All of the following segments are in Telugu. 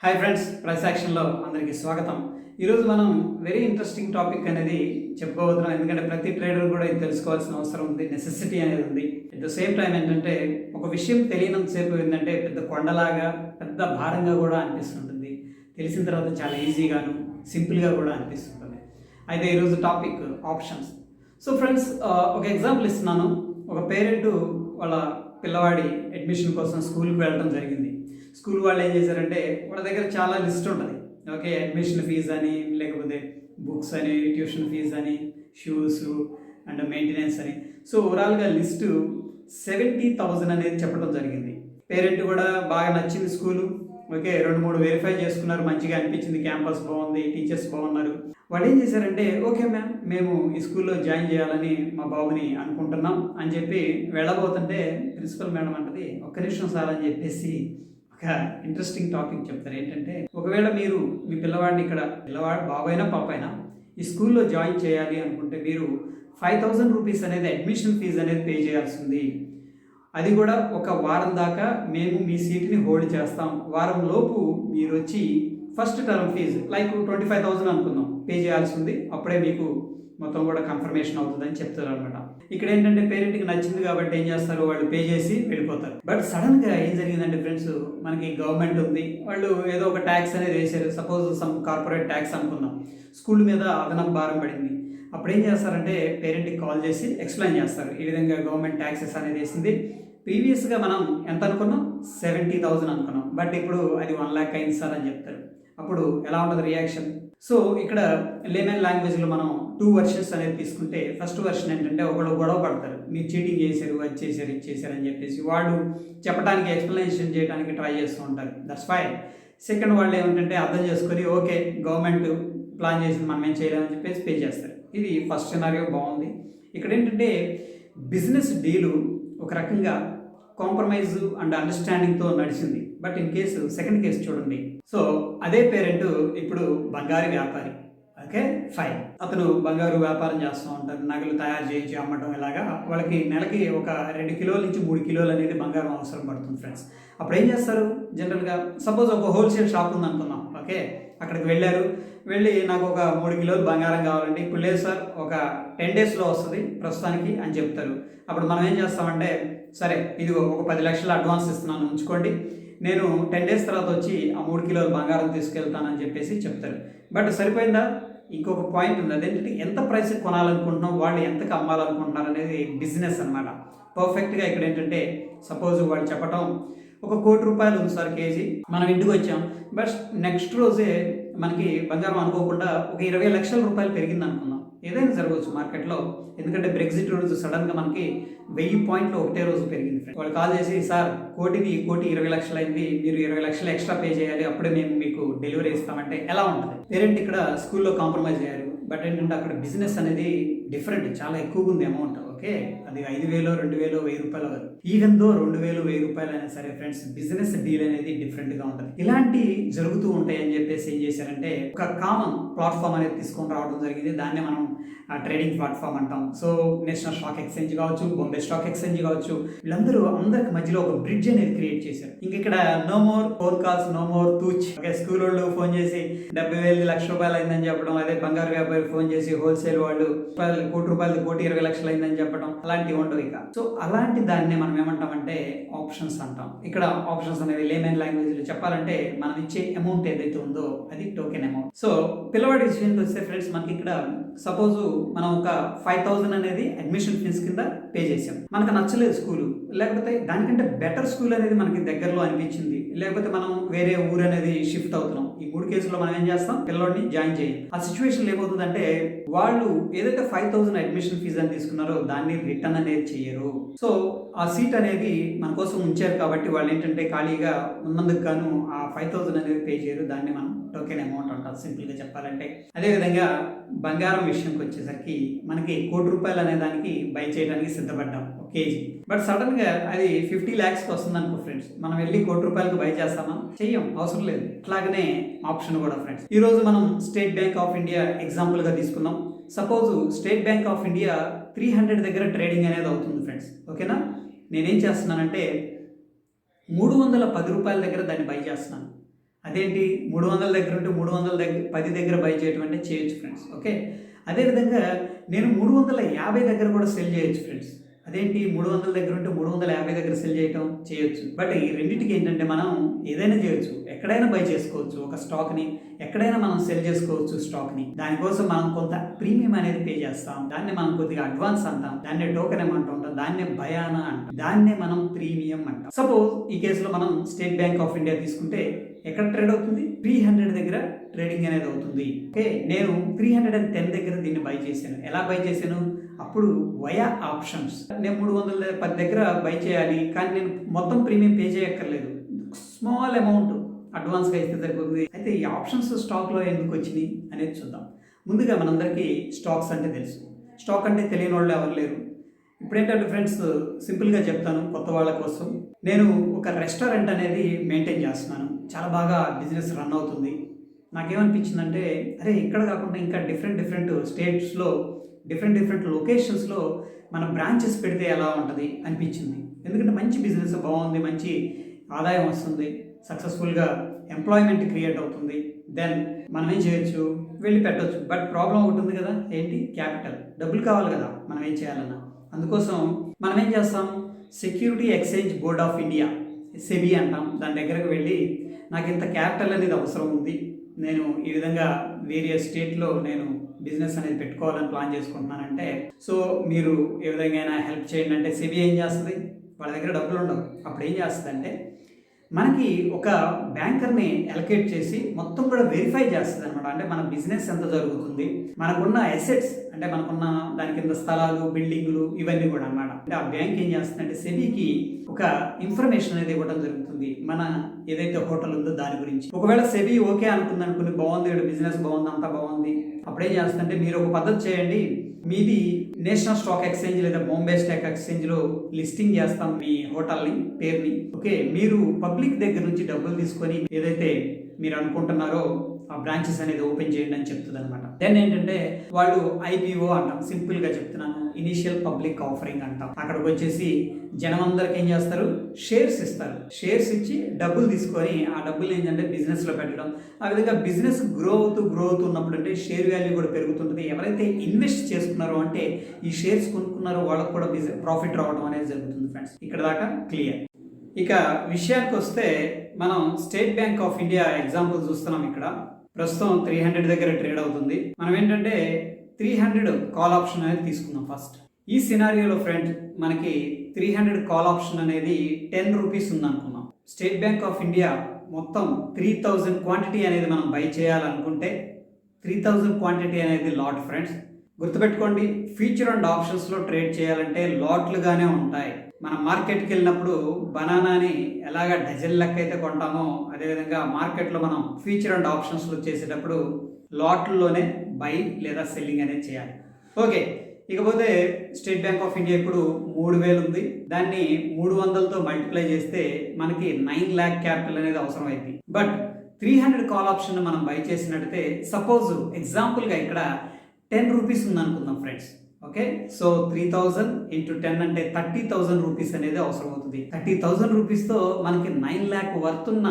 హాయ్ ఫ్రెండ్స్, ప్రైస్ యాక్షన్లో అందరికీ స్వాగతం. ఈరోజు మనం వెరీ ఇంట్రెస్టింగ్ టాపిక్ అనేది చెప్పుకోబోతున్నాం. ఎందుకంటే ప్రతి ట్రేడర్ కూడా ఇది తెలుసుకోవాల్సిన అవసరం ఉంది, నెసెసిటీ అనేది ఉంది. అట్ ద సేమ్ టైం ఏంటంటే ఒక విషయం తెలియనంతసేపు ఏంటంటే పెద్ద కొండలాగా పెద్ద భారంగా కూడా అనిపిస్తుంటుంది. తెలిసిన తర్వాత చాలా ఈజీగాను సింపుల్గా కూడా అనిపిస్తుంటుంది. అయితే ఈరోజు టాపిక్ ఆప్షన్స్. సో ఫ్రెండ్స్, ఒక ఎగ్జాంపుల్ ఇస్తున్నాను. ఒక పేరెంట్ వాళ్ళ పిల్లవాడి అడ్మిషన్ కోసం స్కూల్కి వెళ్ళడం జరిగింది. స్కూల్ వాళ్ళు ఏం చేశారంటే వాళ్ళ దగ్గర చాలా లిస్ట్ ఉంటుంది. ఓకే, అడ్మిషన్ ఫీజు అని, లేకపోతే బుక్స్ అని, ట్యూషన్ ఫీజు అని, షూస్ అండ్ మెయింటెనెన్స్ అని. సో ఓవరాల్గా లిస్టు 70,000 అనేది చెప్పడం జరిగింది. పేరెంట్ కూడా బాగా నచ్చింది స్కూలు. ఓకే, 2-3 వెరిఫై చేసుకున్నారు, మంచిగా అనిపించింది, క్యాంపస్ బాగుంది, టీచర్స్ బాగున్నారు. వాళ్ళు ఏం చేశారంటే ఓకే మ్యామ్, మేము ఈ స్కూల్లో జాయిన్ చేయాలని మా బాబుని అనుకుంటున్నాం అని చెప్పి వెళ్ళబోతుంటే ప్రిన్సిపల్ మేడం అంటది, ఒక్క నిమిషం సార్ అని చెప్పేసి ఒక ఇంట్రెస్టింగ్ టాపిక్ చెప్తారు. ఏంటంటే ఒకవేళ మీరు మీ పిల్లవాడిని పిల్లవాడు బాబైనా పాపైనా ఈ స్కూల్లో జాయిన్ చేయాలి అనుకుంటే మీరు 5,000 రూపీస్ అనేది అడ్మిషన్ ఫీజు అనేది పే చేయాల్సింది. అది కూడా ఒక వారం దాకా మేము మీ సీట్ని హోల్డ్ చేస్తాం. వారం లోపు మీరు వచ్చి ఫస్ట్ టర్మ్ ఫీజు లైక్ 25,000 అనుకుందాం, పే చేయాల్సి ఉంది. అప్పుడే మీకు మొత్తం కూడా కన్ఫర్మేషన్ అవుతుందని చెప్తారు అనమాట. ఇక్కడ ఏంటంటే పేరెంట్కి నచ్చింది కాబట్టి ఏం చేస్తారు, వాళ్ళు పే చేసి వెళ్ళిపోతారు. బట్ సడన్గా ఏం జరిగిందంటే ఫ్రెండ్స్, మనకి గవర్నమెంట్ ఉంది, వాళ్ళు ఏదో ఒక ట్యాక్స్ అనేది వేశారు. సపోజ్ సమ్ కార్పొరేట్ ట్యాక్స్ అనుకుందాం, స్కూల్ మీద అదనపు భారం పడింది. అప్పుడు ఏం చేస్తారంటే పేరెంట్కి కాల్ చేసి ఎక్స్ప్లెయిన్ చేస్తారు, ఈ విధంగా గవర్నమెంట్ ట్యాక్సెస్ అనేది వేసింది. ప్రీవియస్గా మనం ఎంత అనుకున్నాం, 70,000 అనుకున్నాం, బట్ ఇప్పుడు అది 1 lakh అయింది సార్ అని చెప్తారు. అప్పుడు ఎలా ఉంటుంది రియాక్షన్? సో ఇక్కడ లేమన్ లాంగ్వేజ్లో మనం 2 వర్షన్స్ అనేది తీసుకుంటే, ఫస్ట్ వర్షన్ ఏంటంటే ఒకళ్ళు గొడవ పడతారు, మీరు చీటింగ్ చేశారు, అది చేశారు, ఇది చేశారు అని చెప్పేసి వాళ్ళు చెప్పడానికి, ఎక్స్ప్లెనేషన్ చేయడానికి ట్రై చేస్తూ ఉంటారు. That's fine. సెకండ్ వాళ్ళు ఏమిటంటే అర్థం చేసుకొని ఓకే గవర్నమెంట్ ప్లాన్ చేసింది, మనం ఏం చేయలేమని చెప్పేసి పే చేస్తారు. ఇది ఫస్ట్ సినారియో బాగుంది. ఇక్కడ ఏంటంటే బిజినెస్ డీలు ఒక రకంగా కాంప్రమైజ్ అండ్ అండర్స్టాండింగ్తో నడిచింది. But in case second case చూడండి. సో అదే పేరెంట్ ఇప్పుడు బంగారు వ్యాపారి. ఓకే ఫైన్, అతను బంగారు వ్యాపారం చేస్తూ ఉంటారు, నగలు తయారు చేయించి అమ్మటం. ఇలాగా వాళ్ళకి నెలకి ఒక 2 కిలోల నుంచి 3 కిలోలు అనేది బంగారం అవసరం పడుతుంది ఫ్రెండ్స్. అప్పుడు ఏం చేస్తారు జనరల్గా, సపోజ్ ఒక హోల్సేల్ షాప్ ఉంది అనుకుందాం. ఓకే, అక్కడికి వెళ్ళి నాకు ఒక 3 కిలోలు బంగారం కావాలండి. ఇప్పుడు లేదు సార్, ఒక 10 daysలో వస్తుంది ప్రస్తుతానికి అని చెప్తారు. అప్పుడు మనం ఏం చేస్తామంటే, సరే ఇది ఒక 10 లక్షలు అడ్వాన్స్ ఇస్తున్నాను, ఉంచుకోండి, నేను 10 days తర్వాత వచ్చి ఆ 3 కిలోలు బంగారం తీసుకెళ్తానని చెప్పేసి చెప్తారు. బట్ సరిపోయిందా? ఇంకొక పాయింట్ ఉంది, అదేంటంటే ఎంత ప్రైస్కి కొనాలనుకుంటున్నాం, వాళ్ళు ఎంతకు అమ్మాలనుకుంటున్నారు అనేది బిజినెస్ అనమాట. పర్ఫెక్ట్గా ఇక్కడ ఏంటంటే సపోజ్ వాళ్ళు చెప్పటం ఒక 1 కోటి రూపాయలు ఉంది సార్ కేజీ, మనం ఇంటికి వచ్చాం, బట్ నెక్స్ట్ రోజే మనకి బంగారం అనుకోకుండా ఒక 20 లక్షల రూపాయలు పెరిగింది అనుకుందాం. ఏదైనా జరగవచ్చు మార్కెట్లో, ఎందుకంటే బ్రెగ్జిట్ రోజు సడన్గా మనకి 1000 పాయింట్లు ఒకటే రోజు పెరిగింది. వాళ్ళు కాల్ చేసి, సార్ కోటికి 1,20 లక్షలు అయింది, మీరు 20 లక్షలు ఎక్స్ట్రా పే చేయాలి, అప్పుడే మేము మీకు డెలివరీ ఇస్తామంటే ఎలా ఉంటుంది? పేరెంట్ ఇక్కడ స్కూల్లో కాంప్రమైజ్ అయ్యారు. బట్ ఏంటంటే అక్కడ బిజినెస్ అనేది డిఫరెంట్, చాలా ఎక్కువగా ఉంది అమౌంట్. ఓకే, అది 5,000, 2,000, 1,000 రూపాయలు కాదు. ఈవెన్ దో 2,000, 1,000 రూపాయలు అయినా సరే ఫ్రెండ్స్, బిజినెస్ డీల్ అనేది డిఫరెంట్గా ఉంటుంది. ఇలాంటి జరుగుతూ ఉంటాయి అని చెప్పేసి ఏం చేశారంటే ఒక కామన్ ప్లాట్ఫామ్ అనేది తీసుకొని రావడం జరిగింది. దాన్నే మనం ట్రేడింగ్ ప్లాట్ఫామ్ అంటాం. సో నేషనల్ స్టాక్ ఎక్స్చేంజ్ కావచ్చు, బాంబే స్టాక్ ఎక్స్చేంజ్ కావచ్చు, అందరికి మధ్యలో ఒక బ్రిడ్జ్ అనేది క్రియేట్ చేశారు. ఇక్కడ no more phone calls, no more తూచ్. ఓకే, స్కూల్ వాళ్ళు ఫోన్ చేసి 70,000 లక్ష రూపాయలు అయిందని చెప్పడం, అదే బంగారు వ్యాపారి ఫోన్ చేసి హోల్సేల్ వాళ్ళు 1 కోటి రూపాయలు 1,20 లక్షలు అయిందని చెప్పడం, అలాంటివి ఉండవు ఇక. సో అలాంటి దాన్ని మనం ఏమంటామంటే ఆప్షన్స్ అంటాం. ఇక్కడ ఆప్షన్స్ అనేది లేమన్ లాంగ్వేజ్ లో చెప్పాలంటే మనం ఇచ్చే అమౌంట్ ఏదైతే ఉందో అది టోకెన్ అమౌంట్. సో పిల్లవాడి విషయానికి వస్తే ఫ్రెండ్స్, మనకి ఇక్కడ సపోజ్ మనం ఒక 5,000 అనేది అడ్మిషన్ ఫీజు కింద పే చేసాం. మనకు నచ్చలేదు స్కూలు, లేకపోతే దానికంటే బెటర్ స్కూల్ అనేది మనకి దగ్గరలో అనిపించింది, లేకపోతే మనం వేరే ఊరు అనేది షిఫ్ట్ అవుతున్నాం. ఈ 3 కేసుల్లో మనం ఏం చేస్తాం, పిల్లవాడిని జాయిన్ చేయాలి. ఆ సిచ్యువేషన్ ఏమవుతుందంటే వాళ్ళు ఏదైతే 5,000 అడ్మిషన్ ఫీజు అని తీసుకున్నారో దాన్ని రిటర్న్ అనేది చేయరు. సో ఆ సీట్ అనేది మన కోసం ఉంచారు కాబట్టి వాళ్ళు ఏంటంటే ఖాళీగా ఉన్నందుకు గాను ఆ 5,000 అనేది పే చేయరు. దాన్ని మనం టోకెన్ అమౌంట్ అంటారు సింపుల్గా చెప్పాలంటే. అదేవిధంగా బంగారం విషయానికి వచ్చేసరికి మనకి 1 కోటి రూపాయలు అనే దానికి బై చేయడానికి సిద్ధపడ్డాం ఒక కేజీ. బట్ సడన్గా అది 50 lakhs వస్తుంది అనుకో ఫ్రెండ్స్, మనం వెళ్ళి 1 కోటి రూపాయలకు బై చేస్తామా? చెయ్యం, అవసరం లేదు. అట్లాగనే ఆప్షన్ కూడా ఫ్రెండ్స్. ఈరోజు మనం స్టేట్ బ్యాంక్ ఆఫ్ ఇండియా ఎగ్జాంపుల్గా తీసుకుందాం. Suppose state Bank of India 300 దగ్గర ట్రేడింగ్ అనేది అవుతుంది ఫ్రెండ్స్. ఓకేనా, నేనేం చేస్తున్నానంటే 310 రూపాయల దగ్గర దాన్ని బై చేస్తున్నాను. అదేంటి 300 దగ్గర ఉంటే 10 దగ్గర బై చేయటం అంటే చేయొచ్చు ఫ్రెండ్స్. ఓకే. అదేవిధంగా నేను 350 దగ్గర కూడా సెల్ చేయొచ్చు ఫ్రెండ్స్. అదేంటి 300 దగ్గర ఉంటే 350 దగ్గర సెల్ చేయటం చేయొచ్చు. బట్ ఈ రెండిటికి ఏంటంటే మనం ఏదైనా చేయొచ్చు. ఎక్కడైనా బై చేసుకోవచ్చు ఒక స్టాక్‌ని. ఎక్కడైనా మనం సెల్ చేసుకోవచ్చు స్టాక్‌ని. దానికోసం మనం కొంత ప్రీమియం అనేది పే చేస్తాం. దాన్ని మనం కొద్దిగా అడ్వాన్స్ అంటాం. దాన్నే టోకెన్ అమౌంట్ అంటాం. దాన్నే బయానా అంటాం. దాన్నే మనం ప్రీమియం అంటాం. సపోజ్ ఈ కేసులో మనం స్టేట్ బ్యాంక్ ఆఫ్ ఇండియా తీసుకుంటే ఎక్కడ ట్రేడ్ అవుతుంది? 300 దగ్గర ట్రేడింగ్ అనేది అవుతుంది. ఓకే. నేను 310 దగ్గర దీన్ని బై చేశాను. ఎలా బై చేశాను? అప్పుడు వయా ఆప్షన్స్. నేను 310 దగ్గర బై చేయాలి, కానీ నేను మొత్తం ప్రీమియం పే చేయక్కర్లేదు. స్మాల్ అమౌంట్ అడ్వాన్స్గా ఇస్తే సరిపోతుంది. అయితే ఈ ఆప్షన్స్ స్టాక్లో ఎందుకు వచ్చినాయి అనేది చూద్దాం. ముందుగా మనందరికీ స్టాక్స్ అంటే తెలుసు. స్టాక్ అంటే తెలియని వాళ్ళు ఎవరు లేరు. ఇప్పుడేంటంటే ఫ్రెండ్స్, సింపుల్గా చెప్తాను కొత్త వాళ్ళ కోసం. నేను ఒక రెస్టారెంట్ అనేది మెయింటైన్ చేస్తున్నాను. చాలా బాగా బిజినెస్ రన్ అవుతుంది. నాకేమనిపించిందంటే, అరే ఇక్కడ కాకుండా ఇంకా డిఫరెంట్ స్టేట్స్లో డిఫరెంట్ లొకేషన్స్లో మన బ్రాంచెస్ పెడితే ఎలా ఉంటుంది అనిపించింది. ఎందుకంటే మంచి బిజినెస్ బాగుంది, మంచి ఆదాయం వస్తుంది, సక్సెస్ఫుల్గా ఎంప్లాయ్మెంట్ క్రియేట్ అవుతుంది. దెన్ మనం ఏం చేయొచ్చు? వెళ్ళి పెట్టవచ్చు. బట్ ప్రాబ్లం ఒకటి ఉంది కదా, ఏంటి? క్యాపిటల్. డబ్బులు కావాలి కదా మనం ఏం చేయాలన్నా. అందుకోసం మనం ఏం చేస్తాం? Security exchange board of India, SEBI అంటాం. దాని దగ్గరకు వెళ్ళి నాకు ఇంత క్యాపిటల్ అనేది అవసరం ఉంది, నేను ఈ విధంగా వేరే స్టేట్లో నేను బిజినెస్ అనేది పెట్టుకోవాలని ప్లాన్ చేసుకుంటున్నానంటే, సో మీరు ఏ విధంగా హెల్ప్ చేయండి అంటే సెబీ ఏం చేస్తుంది? వాళ్ళ దగ్గర డబ్బులు ఉండవు. అప్పుడు ఏం చేస్తుంది అంటే మనకి ఒక బ్యాంకర్ని అలొకేట్ చేసి మొత్తం కూడా వెరిఫై చేస్తుంది అనమాట. అంటే మన బిజినెస్ ఎంత జరుగుతుంది, మనకున్న అసెట్స్ అంటే మనకున్న దాని కింద స్థలాలు, బిల్డింగులు, ఇవన్నీ కూడా అనమాట. అంటే ఆ బ్యాంక్ ఏం చేస్తుందంటే సెబీకి ఒక ఇన్ఫర్మేషన్ అనేది ఇవ్వడం జరుగుతుంది, మన ఏదైతే హోటల్ ఉందో దాని గురించి. ఒకవేళ సెబీ ఓకే అనుకుంది అనుకుని, బాగుంది బిజినెస్ బాగుంది, అంతా బాగుంది, అప్పుడేం చేస్తుందంటే మీరు ఒక పద్ధతి చేయండి, మీది నేషనల్ స్టాక్ ఎక్స్చేంజ్ లేదా బాంబే స్టాక్ ఎక్స్చేంజ్లో లిస్టింగ్ చేస్తాం మీ హోటల్ని, పేరుని. ఓకే, మీరు పబ్లిక్ దగ్గర నుంచి డబ్బులు తీసుకొని ఏదైతే మీరు అనుకుంటున్నారో ఆ బ్రాంచెస్ అనేది ఓపెన్ చేయండి అని చెప్తుంది అనమాట. దెన్ ఏంటంటే వాళ్ళు ఐపీఓ అంటాం, సింపుల్ గా చెప్తున్నాను, ఇనిషియల్ పబ్లిక్ ఆఫరింగ్ అంటాం. అక్కడికి వచ్చేసి జనం అందరికి ఏం చేస్తారు? షేర్స్ ఇస్తారు. షేర్స్ ఇచ్చి డబ్బులు తీసుకొని ఆ డబ్బులు ఏంటంటే బిజినెస్ లో పెట్టడం. ఆ విధంగా బిజినెస్ గ్రో అవుతూ ఉన్నప్పుడు అంటే షేర్ వాల్యూ కూడా పెరుగుతుంటుంది. ఎవరైతే ఇన్వెస్ట్ చేసుకున్నారో అంటే ఈ షేర్స్ కొనుక్కున్నారో వాళ్ళకు కూడా ప్రాఫిట్ రావడం అనేది జరుగుతుంది ఫ్రెండ్స్. ఇక్కడ దాకా క్లియర్. ఇక విషయానికి వస్తే మనం state Bank of India example చూస్తున్నాం. ఇక్కడ ప్రస్తుతం 300 దగ్గర ట్రేడ్ అవుతుంది. మనం ఏంటంటే 300 కాల్ ఆప్షన్ అనేది తీసుకుందాం ఫస్ట్. ఈ సినారియోలో ఫ్రెండ్ మనకి 300 కాల్ ఆప్షన్ అనేది 10 రూపీస్ ఉందనుకున్నాం. స్టేట్ బ్యాంక్ ఆఫ్ ఇండియా మొత్తం 3000 క్వాంటిటీ అనేది మనం బై చేయాలనుకుంటే 3000 క్వాంటిటీ అనేది లాట్ ఫ్రెండ్స్. గుర్తుపెట్టుకోండి, ఫ్యూచర్ అండ్ ఆప్షన్స్లో ట్రేడ్ చేయాలంటే లాట్లుగానే ఉంటాయి. మనం మార్కెట్కి వెళ్ళినప్పుడు బనానాని ఎలాగ డజన్ లెక్క అయితే కొంటామో, అదేవిధంగా మార్కెట్లో మనం ఫ్యూచర్ అండ్ ఆప్షన్స్లో చేసేటప్పుడు లాట్లలోనే బై లేదా సెల్లింగ్ అనేది చేయాలి. ఓకే, ఇకపోతే స్టేట్ బ్యాంక్ ఆఫ్ ఇండియా ఇప్పుడు 3000 ఉంది. దాన్ని 300తో మల్టిప్లై చేస్తే మనకి 9 lakh క్యాపిటల్ అనేది అవసరం అయింది. బట్ 300 కాల్ ఆప్షన్ మనం బై చేసినట్టయితే, సపోజ్ ఎగ్జాంపుల్గా ఇక్కడ 10 రూపీస్ ఉందనుకుందాం ఫ్రెండ్స్. ఓకే, సో 3000 ఇంటూ 10 అంటే 30,000 రూపీస్ అనేది అవసరం అవుతుంది. 30,000 రూపీస్తో మనకి 9 lakh వర్త్ ఉన్న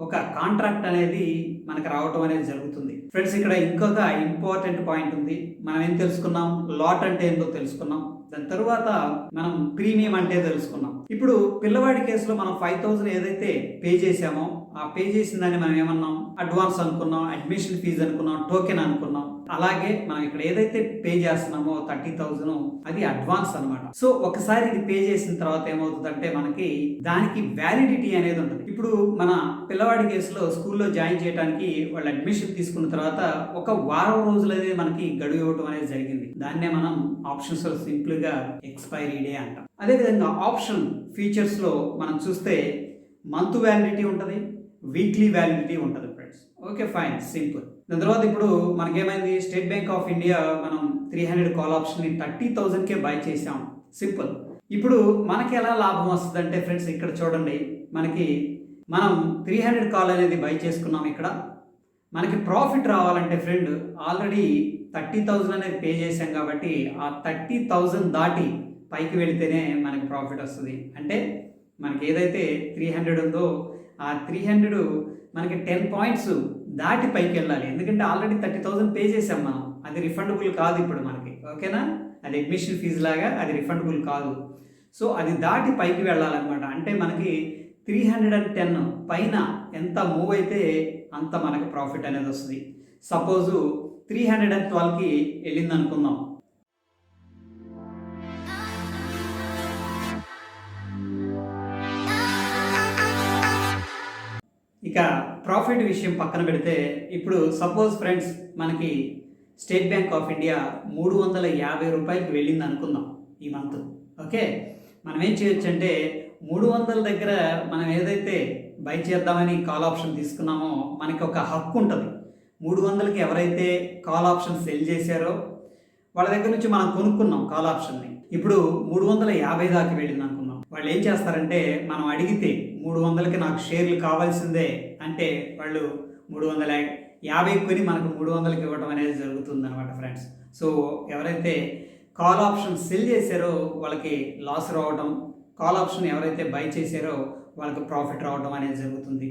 ఒక కాంట్రాక్ట్ అనేది మనకు రావటం అనేది జరుగుతుంది ఫ్రెండ్స్. ఇక్కడ ఇంకొక ఇంపార్టెంట్ పాయింట్ ఉంది. మనం ఏం తెలుసుకున్నాం? లాట్ అంటే ఏంటో తెలుసుకున్నాం. దాని తర్వాత మనం ప్రీమియం అంటే తెలుసుకున్నాం. ఇప్పుడు పిల్లవాడి కేసులో మనం 5,000 ఏదైతే పే చేసామో, ఆ పే చేసిన దాన్ని మనం ఏమన్నాం? అడ్వాన్స్ అనుకున్నాం, అడ్మిషన్ ఫీజు అనుకున్నాం, టోకెన్ అనుకున్నాం. అలాగే మనం ఇక్కడ ఏదైతే పే చేస్తున్నామో 30,000 అది అడ్వాన్స్ అనమాట. సో ఒకసారి ఇది పే చేసిన తర్వాత ఏమవుతుందంటే మనకి దానికి వ్యాలిడిటీ అనేది ఉంటుంది. ఇప్పుడు మన పిల్లవాడి కేసులో స్కూల్లో జాయిన్ చేయడానికి వాళ్ళు అడ్మిషన్ తీసుకున్న తర్వాత ఒక వారం రోజులు అనేది మనకి గడువు ఇవ్వడం అనేది జరిగింది. దాన్నే మనం ఆప్షన్స్ లో సింపుల్ గా ఎక్స్పైరీ డే అంటాం. అదేవిధంగా ఆప్షన్ ఫీచర్స్ లో మనం చూస్తే మంత్ వ్యాలిడిటీ ఉంటుంది, వీక్లీ వ్యాలిడిటీ ఉంటుంది ఫ్రెండ్స్. Okay fine, simple. దాని తర్వాత ఇప్పుడు మనకేమైంది? స్టేట్ బ్యాంక్ ఆఫ్ ఇండియా మనం 300 కాల్ ఆప్షన్ని 30,000కే బై చేసాం. సింపుల్. ఇప్పుడు మనకి ఎలా లాభం వస్తుంది అంటే ఫ్రెండ్స్, ఇక్కడ చూడండి, మనం 300 కాల్ అనేది బై చేసుకున్నాం. ఇక్కడ మనకి ప్రాఫిట్ రావాలంటే ఫ్రెండ్ ఆల్రెడీ 30,000 అనేది పే చేసాం కాబట్టి ఆ 30,000 దాటి పైకి వెళితేనే మనకి ప్రాఫిట్ వస్తుంది. అంటే మనకి ఏదైతే 300 ఉందో ఆ 300 మనకి 10 పాయింట్స్ దాటి పైకి వెళ్ళాలి. ఎందుకంటే ఆల్రెడీ 30,000 పే చేసాం మనం. అది రిఫండబుల్ కాదు ఇప్పుడు మనకి. ఓకేనా? అది అడ్మిషన్ ఫీజు లాగా అది రిఫండబుల్ కాదు. సో అది దాటి పైకి వెళ్ళాలన్నమాట. అంటే మనకి 310 పైన ఎంత మూవ్ అయితే అంత మనకు ప్రాఫిట్ అనేది వస్తుంది. సపోజు 312కి వెళ్ళింది అనుకుందాం. ఇక ప్రాఫిట్ విషయం పక్కన పెడితే ఇప్పుడు సపోజ్ ఫ్రెండ్స్ మనకి స్టేట్ బ్యాంక్ ఆఫ్ ఇండియా 350 రూపాయలకి వెళ్ళింది అనుకుందాం ఈ మంత్. ఓకే, మనం ఏం చేయొచ్చు అంటే 300 దగ్గర మనం ఏదైతే బై చేద్దామని కాల్ ఆప్షన్ తీసుకున్నామో మనకి ఒక హక్కు ఉంటుంది. 300కి ఎవరైతే కాల్ ఆప్షన్ సెల్ చేశారో వాళ్ళ దగ్గర నుంచి మనం కొనుక్కున్నాం కాల్ ఆప్షన్ని. ఇప్పుడు 350 దాకా వెళ్ళింది అనుకున్నాం. వాళ్ళు ఏం చేస్తారంటే మనం అడిగితే 300కి నాకు షేర్లు కావాల్సిందే అంటే వాళ్ళు 350 కొని మనకు 300కి ఇవ్వడం అనేది జరుగుతుంది అనమాట ఫ్రెండ్స్. సో ఎవరైతే కాల్ ఆప్షన్ సెల్ చేశారో వాళ్ళకి లాస్ రావడం, కాల్ ఆప్షన్ ఎవరైతే బై చేశారో వాళ్ళకి ప్రాఫిట్ రావడం అనేది జరుగుతుంది.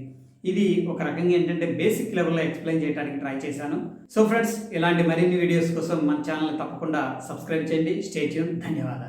ఇది ఒక రకంగా ఏంటంటే బేసిక్ లెవెల్లో ఎక్స్ప్లెయిన్ చేయడానికి ట్రై చేశాను. సో ఫ్రెండ్స్, ఇలాంటి మరిన్ని వీడియోస్ కోసం మన ఛానల్ తప్పకుండా సబ్స్క్రైబ్ చేయండి. Stay tune. ధన్యవాదాలు.